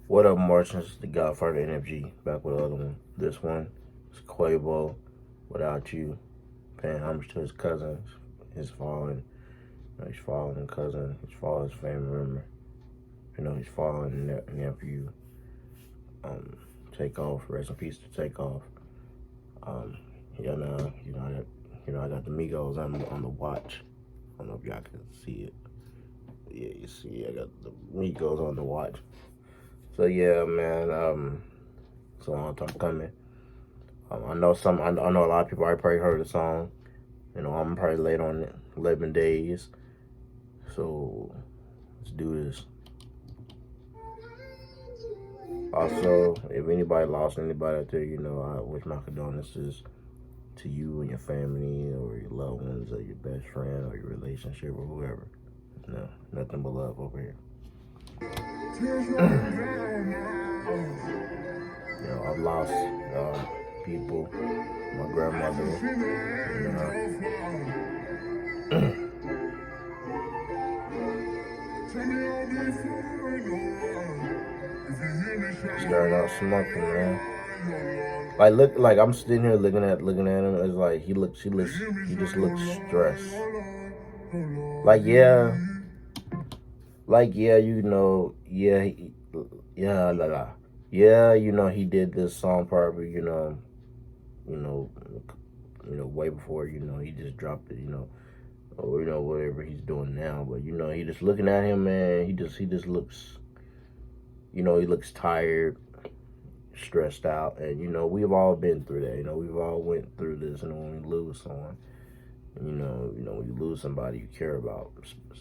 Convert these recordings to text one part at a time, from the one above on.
What up, Martians? The Godfather NFG back with the other one. This one is Quavo, Without You, paying homage to his cousin, his fallen, his fallen cousin, his fallen family member. His fallen nephew. TAKEOFF. Rest in peace to TAKEOFF. Yeah, no, I got the Migos on the watch. I don't know if y'all can see it. Yeah, you see, I got the Migos on the watch. So yeah, man. It's a long time coming. I know I know a lot of people already probably heard the song. I'm probably late on it, 11 days. So let's do this. Also, if anybody lost anybody out there, I wish my condolences to you and your family or your loved ones or your best friend or your relationship or whoever. No, nothing but love over here. I've lost people, my grandmother, starting out smoking, man. Like I'm sitting here looking at him. It's like he just looks stressed. Like yeah, yeah, yeah, yeah, he did this song probably, you know, way before, he just dropped it, or whatever he's doing now. But he just looking at him, man. He just looks, he looks tired, stressed out, and we've all been through that. We've all went through this, when we lose someone. When you lose somebody you care about,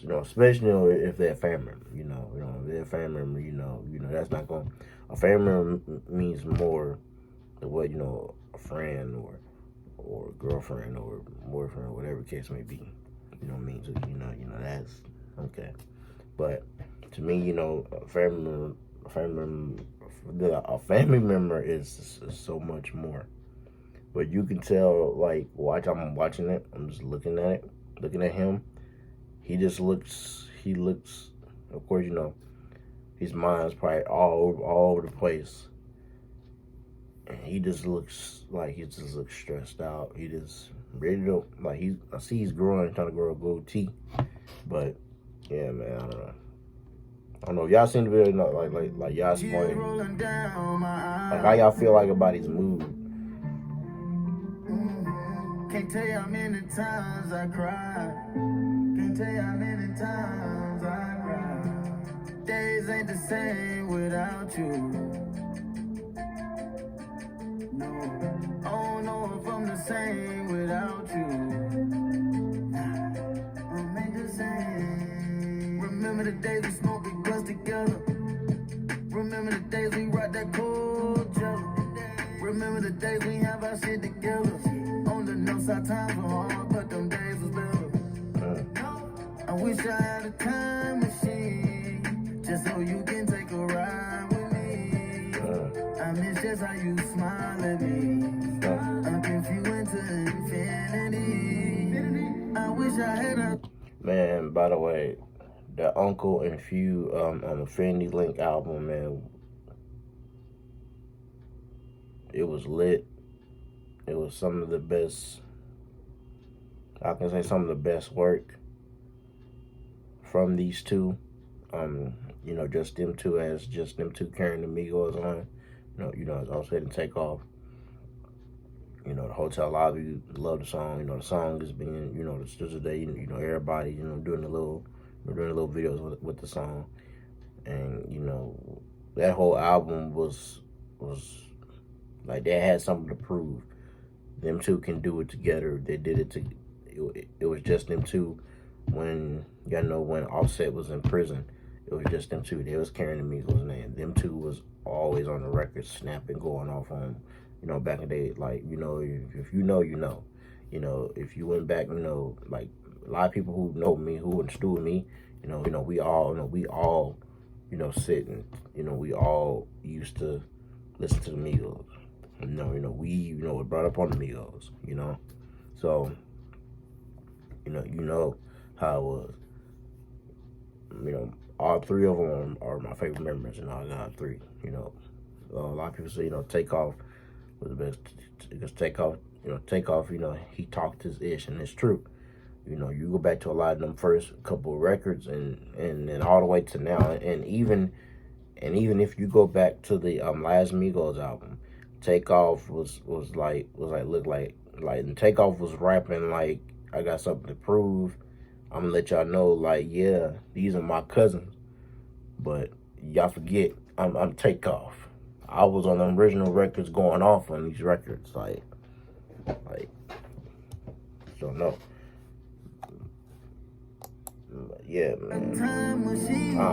especially if they're a family member. If they're a family member, that's not going. A family member means more than what a friend or a girlfriend or boyfriend or whatever the case may be. Means that's okay. But to me, a family member is so much more. But you can tell, like, I'm watching it. I'm just looking at it, looking at him. He looks, of course, his mind's probably all over the place. And he just looks stressed out. He just ready to, I see he's trying to grow a goatee. But, yeah, man, I don't know. If y'all seen the video, like y'all explain. Like, how y'all feel like about his mood? Can't tell you how many times I cried. Can't tell you how many times I cried. Days ain't the same without you. No, I don't know if I'm the same without you. I'm ain't the same. Remember the days we smoked big blunts together. Remember the days we rocked that cold jello. Remember the days we have our shit together. Our times were hard, but them days was better. I wish I had a time machine, just so you can take a ride with me. I miss just how you smile at me. I can feel into infinity. I wish I had a... Man, by the way, the Uncle and Few on the Fendi Link album, man, it was lit. It was some of the best, I can say some of the best work from these two. Just them two carrying the Migos on. As I was saying, TAKEOFF. The hotel lobby, love the song. The song is being, still today, everybody, doing the little videos with the song. And, that whole album was like they had something to prove. Them two can do it together. They did it it was just them two when when Offset was in prison. It was just them two. They was carrying the Migos name. Them two was always on the record, snapping, going off on, back in the day. Like, if you know, if you went back, like a lot of people who know me, who went to school with me, we all, sit and, we all used to listen to the Migos. We were brought up on the Migos, So, how it was. all three of them are my favorite members, and I got three. A lot of people say Takeoff was the best because Takeoff, he talked his ish, and it's true. You go back to a lot of them first couple of records, and then all the way to now, and even if you go back to the last Migos album, Takeoff looked like and Takeoff was rapping like, I got something to prove. I'm gonna let y'all know, like, yeah, these are my cousins, but y'all forget I'm Takeoff. I was on the original records, going off on these records, like don't know. Yeah, man. I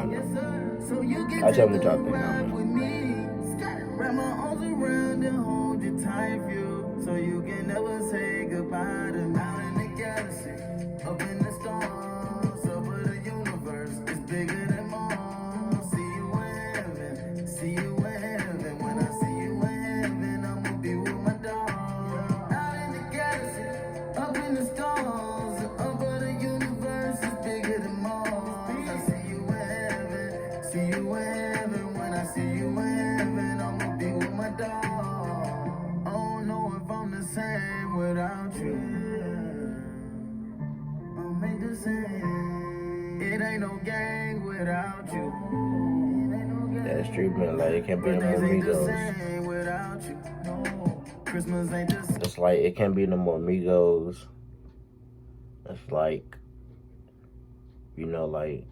don't know. I tell me what y'all think now, man. Wrap my arms around and hold you tight, view, so you can never say goodbye to now in the galaxy, up in the stars, over the universe, it's bigger than Mars. See you in heaven, see you in heaven. When I see you in heaven, I'ma be with my dog. Out in the galaxy, up in the stars, over the universe, it's bigger than Mars. I see you in heaven, see you in heaven. When I see you in heaven, I'ma be with my dog. I don't know if I'm the same without you. I'll make the same. It ain't no gang without you. That's true, man. Like, it can't be no more Migos. Christmas ain't the same. It's like it can't be no more Migos. It's like, like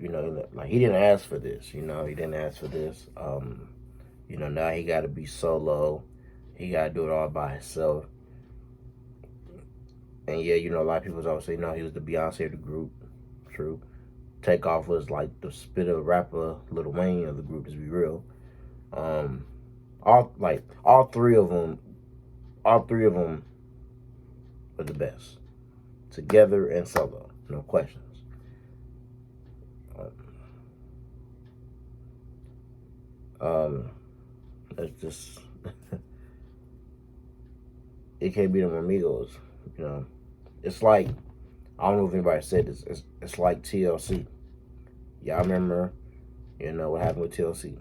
he didn't ask for this. He didn't ask for this. Now he got to be solo. He got to do it all by himself. And yeah, a lot of people always say, he was the Beyonce of the group. True. Takeoff was like the spitter rapper, Lil Wayne of the group, to be real. All three of them were the best, together and solo, no questions. It's just it can't be them Amigos, It's like, I don't know if anybody said this. It's like TLC. Y'all remember, what happened with TLC.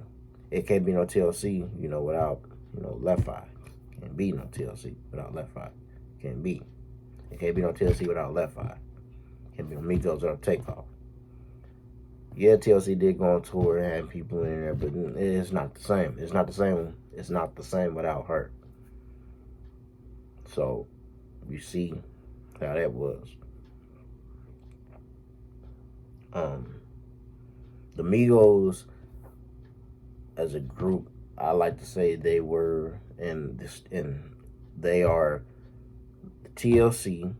It can't be no TLC, without, Left Eye. Can't be no TLC without Left Eye. Can't be. It can't be no TLC without Left Eye. Can't be no Migos without Takeoff. Yeah, TLC did go on tour and had people in there, but it's not the same. It's not the same. It's not the same without her. So, you see how that was. The Migos, as a group, I like to say they were they are the TLC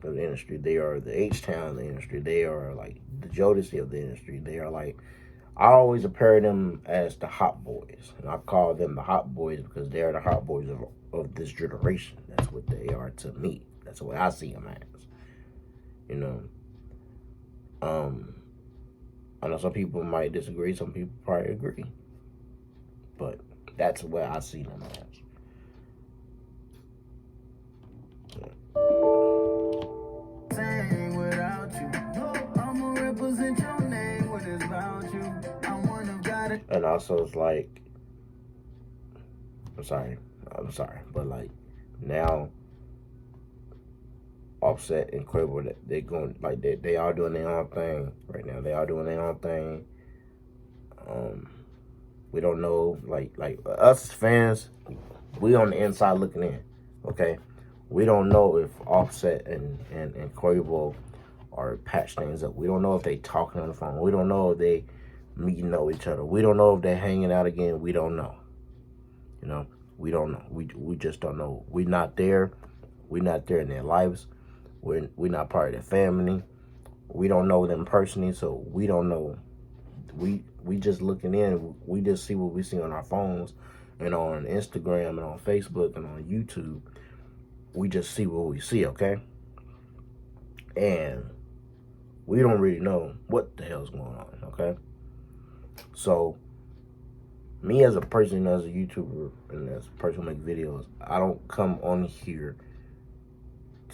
of the industry. They are the H-Town of the industry. They are like the Jodeci of the industry. They are like, I always compare them as the Hot Boys. And I call them the Hot Boys because they are the Hot Boys of this generation. That's what they are to me. That's the way I see them as. I know some people might disagree. Some people probably agree. But that's the way I see them as. And also, it's like, I'm sorry, but like now, Offset and Quavo, they're going, like, they are doing their own thing right now. They are doing their own thing. We don't know, like us fans, we on the inside looking in, okay? We don't know if Offset and Quavo are patch things up. We don't know if they talking on the phone. We don't know if they meeting up with each other. We don't know if they're hanging out again. We don't know. We don't know. We just don't know. We're not there. We're not there in their lives. We're not part of their family. We don't know them personally, so we don't know. We just looking in. We just see what we see on our phones and on Instagram and on Facebook and on YouTube. We just see what we see, okay? And we don't really know what the hell's going on, okay? So, me as a person, as a YouTuber, and as a person who makes videos, I don't come on here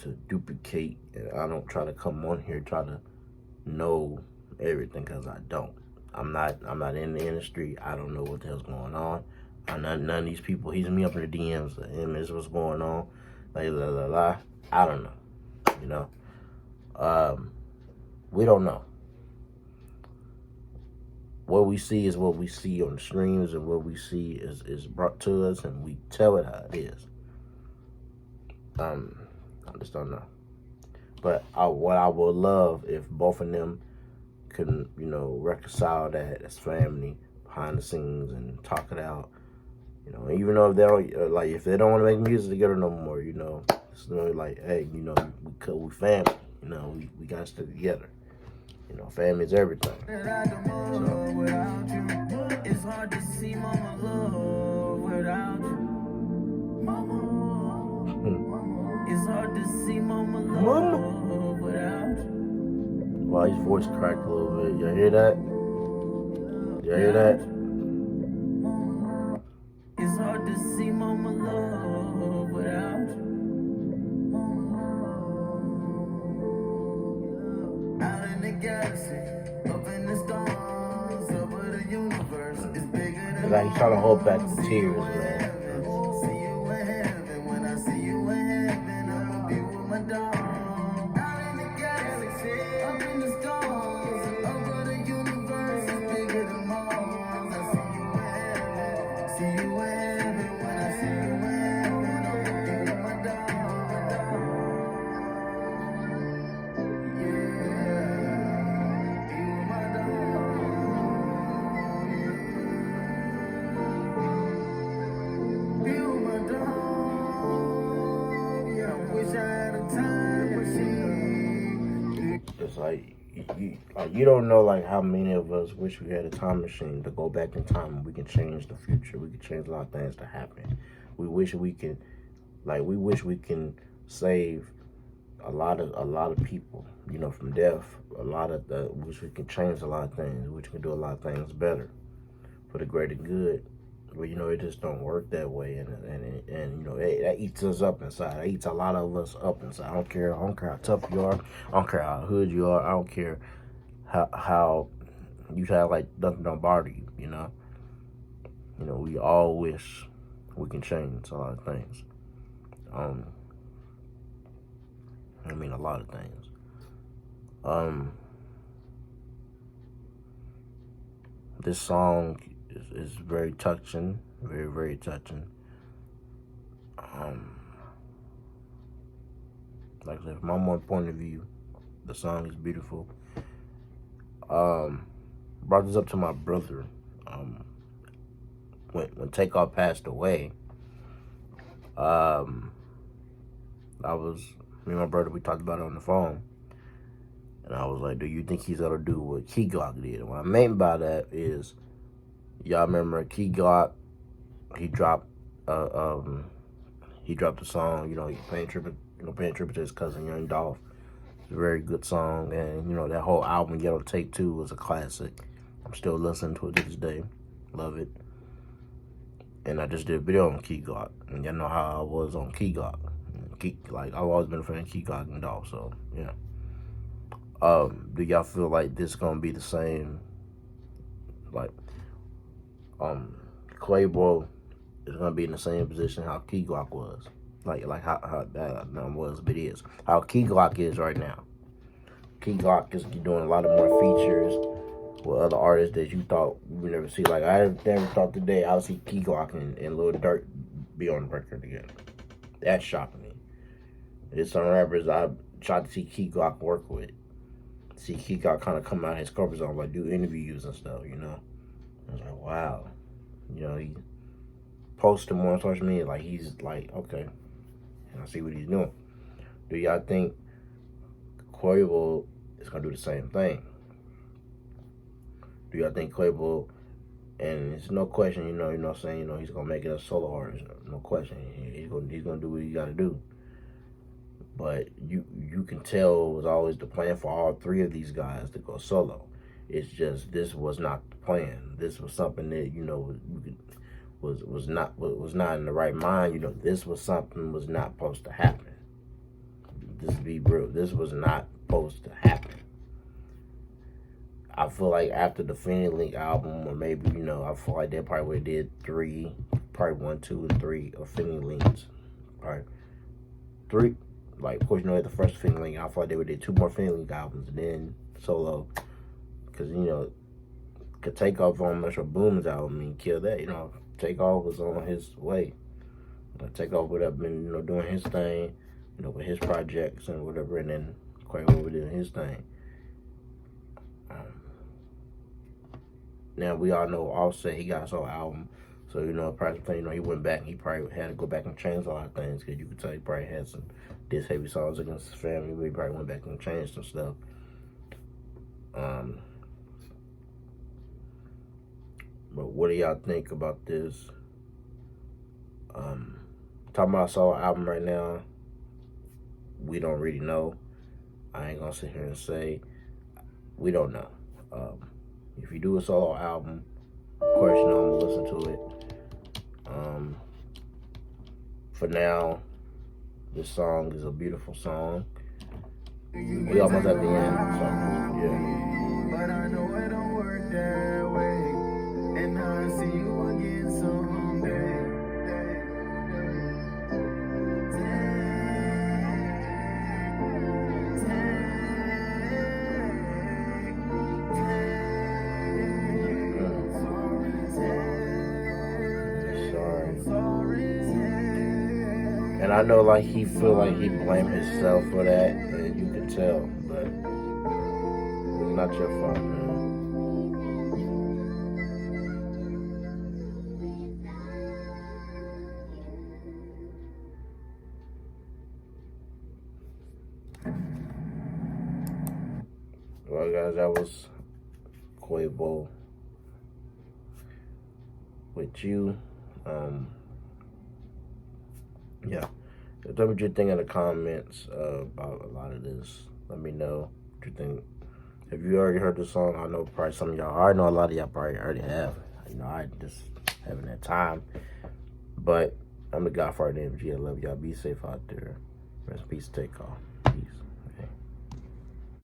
to duplicate, and I don't try to come on here try to know everything, because I don't. I'm not in the industry. I don't know what the hell's going on. None of these people hitting me up in the DMs. And this what's going on. Like la la la. I don't know. You know. We don't know. What we see is what we see on the streams, and what we see is brought to us, and we tell it how it is. I just don't know. But what I would love if both of them could, you know, reconcile that as family behind the scenes and talk it out. You know, even though if they don't like, if they don't want to make music together no more, you know, it's really like, hey, you know, we family. You know, we gotta stick together. You know, family is everything. So. It's hard to see mama love without you. It's hard to see mama love without you. Wow, his voice cracked a little bit. Y'all hear that? Y'all hear that? It's hard to see mama love without you. Out in the galaxy, up in the stars, over the universe, it's bigger than. It's like he's trying to hold back the tears, man. See you in heaven, when I see you in heaven, I'ma be with my dog. Out in the galaxy, up in the stars, over the universe, it's bigger than Mars. I see you in heaven, when I see you in heaven, I'ma be with my dog. It's like you don't know like how many of us wish we had a time machine to go back in time and we can change the future. We can change a lot of things to happen. We wish we can save a lot of people, you know, from death. Wish we can change a lot of things. Wish we can do a lot of things better for the greater good. But you know, it just don't work that way, and you know, that eats us up inside. That eats a lot of us up inside. I don't care how tough you are. I don't care how hood you are. I don't care how you have like nothing don't bother you. You know, we all wish we can change a lot of things. I mean, a lot of things. This song is very touching, very, very touching. Like I said, from my one point of view, the song is beautiful. Brought this up to my brother. When TAKEOFF passed away, me and my brother, we talked about it on the phone. And I was like, do you think he's gonna do what Key Glock did? And what I mean by that is, y'all remember Key Glock, he dropped the song, you know, paying tribute to his cousin Young Dolph. It's a very good song, and you know, that whole album, Yellow Tape 2, was a classic. I'm still listening to it to this day. Love it. And I just did a video on Key Glock, and y'all know how I was on Key Glock. Like, I've always been a fan of Key Glock and Dolph, so yeah. Do y'all feel like this is gonna be the same? Like, Quavo is gonna be in the same position how Key Glock was, like how that was, but is how Key Glock is right now. Key Glock is doing a lot of more features with other artists that you thought we would never see. Like, I never thought today I would see Key Glock and Lil Durk be on the record together. That shocked me. There's some rappers I tried to see Key Glock work with. See Key Glock kind of come out of his comfort zone, like do interviews and stuff, you know. I was like, wow. You know, he posted more on social media, like he's like, okay, and I see what he's doing. Do y'all think Quavo is gonna do the same thing? Do y'all think Quavo, and it's no question, you know what I'm saying, you know, he's gonna make it a solo artist, no question. He's gonna do what he gotta do. But you can tell it was always the plan for all three of these guys to go solo. It's just this was not the plan. This was something that, you know, was not in the right mind. You know, this was something was not supposed to happen. This be real. This was not supposed to happen. I feel like after the Finny Link album, or maybe, I feel like they probably would have did probably 1, 2, and 3 of Finny Links. Probably 3. Like, of course, the first Finny Link, I feel like they would have did 2 more Finny Link albums and then solo. Because, could TAKEOFF on Metro Boomin's album and kill that. TAKEOFF was on his way. TAKEOFF would have been, doing his thing, with his projects and whatever, and then Quavo was doing his thing. Now we all know Offset, he got his own album, so probably he went back and he probably had to go back and change a lot of things, because you could tell he probably had some diss heavy songs against his family, but he probably went back and changed some stuff. But what do y'all think about this? Talking about a solo album right now, we don't really know. I ain't gonna sit here and say we don't know. If you do a solo album, of course, I'm gonna listen to it. For now, this song is a beautiful song. We almost at the end, so yeah. But I know it don't work that way. And now I see you again someday. And I know, like, he feel like he blamed himself for that, and you can tell, but it's not your fault, man. Well, guys, that was Quavo with you. Yeah. Tell me what you think in the comments about a lot of this. Let me know what you think. Have you already heard the song? I know probably some of y'all. I know a lot of y'all probably already have. I just haven't had time. But I'm the Godfather MG. I love y'all. Be safe out there. Rest in peace. TAKEOFF. Peace.